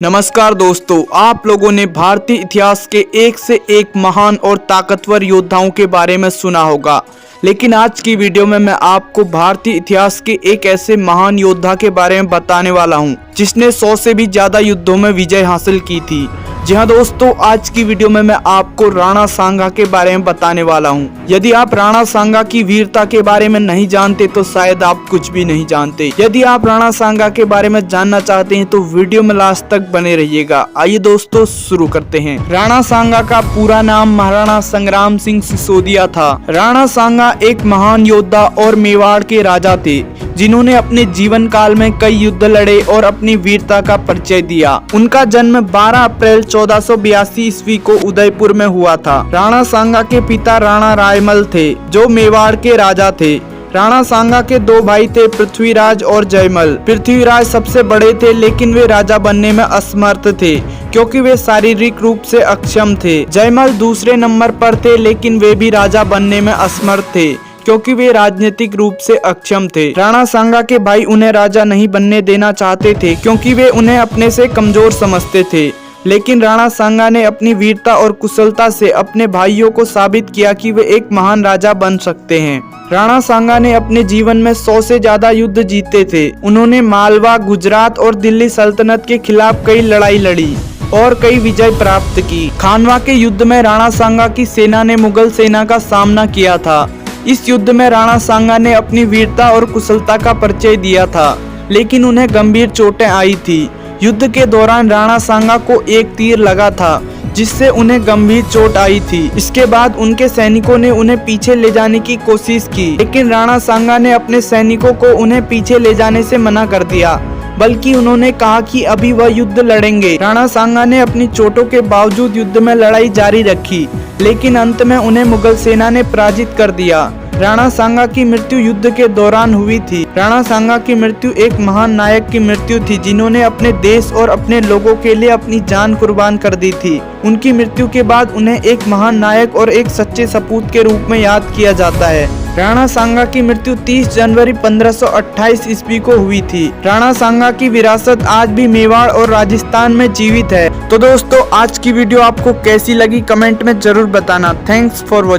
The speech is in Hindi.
नमस्कार दोस्तों, आप लोगों ने भारतीय इतिहास के एक से एक महान और ताकतवर योद्धाओं के बारे में सुना होगा, लेकिन आज की वीडियो में मैं आपको भारतीय इतिहास के एक ऐसे महान योद्धा के बारे में बताने वाला हूं, जिसने 100 से भी ज्यादा युद्धों में विजय हासिल की थी। जी हाँ दोस्तों, आज की वीडियो में मैं आपको राणा सांगा के बारे में बताने वाला हूँ। यदि आप राणा सांगा की वीरता के बारे में नहीं जानते तो शायद आप कुछ भी नहीं जानते। यदि आप राणा सांगा के बारे में जानना चाहते हैं तो वीडियो में लास्ट तक बने रहिएगा। आइए दोस्तों शुरू करते हैं। राणा सांगा का पूरा नाम महाराणा संग्राम सिंह सिसोदिया था। राणा सांगा एक महान योद्धा और मेवाड़ के राजा थे, जिन्होंने अपने जीवन काल में कई युद्ध लड़े और अपनी वीरता का परिचय दिया। उनका जन्म 12 अप्रैल 1482 ईस्वी को उदयपुर में हुआ था। राणा सांगा के पिता राणा रायमल थे, जो मेवाड़ के राजा थे। राणा सांगा के दो भाई थे, पृथ्वीराज और जयमल। पृथ्वीराज सबसे बड़े थे, लेकिन वे राजा बनने में असमर्थ थे, क्योंकि वे शारीरिक रूप से अक्षम थे। जयमल दूसरे नंबर पर थे, लेकिन वे भी राजा बनने में असमर्थ थे, क्योंकि वे राजनीतिक रूप से अक्षम थे। राणा सांगा के भाई उन्हें राजा नहीं बनने देना चाहते थे, क्योंकि वे उन्हें अपने से कमजोर समझते थे। लेकिन राणा सांगा ने अपनी वीरता और कुशलता से अपने भाइयों को साबित किया कि वे एक महान राजा बन सकते हैं। राणा सांगा ने अपने जीवन में 100 से ज्यादा युद्ध जीते थे। उन्होंने मालवा, गुजरात और दिल्ली सल्तनत के खिलाफ कई लड़ाई लड़ी और कई विजय प्राप्त की। खानवा के युद्ध में राणा सांगा की सेना ने मुगल सेना का सामना किया था। इस युद्ध में राणा सांगा ने अपनी वीरता और कुशलता का परिचय दिया था, लेकिन उन्हें गंभीर चोटें आई थी। युद्ध के दौरान राणा सांगा को एक तीर लगा था, जिससे उन्हें गंभीर चोट आई थी। इसके बाद उनके सैनिकों ने उन्हें पीछे ले जाने की कोशिश की, लेकिन राणा सांगा ने अपने सैनिकों को उन्हें पीछे ले जाने से मना कर दिया, बल्कि उन्होंने कहा कि अभी वह युद्ध लड़ेंगे। राणा सांगा ने अपनी चोटों के बावजूद युद्ध में लड़ाई जारी रखी, लेकिन अंत में उन्हें मुगल सेना ने पराजित कर दिया। राणा सांगा की मृत्यु युद्ध के दौरान हुई थी। राणा सांगा की मृत्यु एक महान नायक की मृत्यु थी, जिन्होंने अपने देश और अपने लोगों के लिए अपनी जान कुर्बान कर दी थी। उनकी मृत्यु के बाद उन्हें एक महान नायक और एक सच्चे सपूत के रूप में याद किया जाता है। राणा सांगा की मृत्यु 30 जनवरी 1528 ईस्वी को हुई थी। राणा सांगा की विरासत आज भी मेवाड़ और राजस्थान में जीवित है। तो दोस्तों, आज की वीडियो आपको कैसी लगी कमेंट में जरूर बताना। Thanks for watching.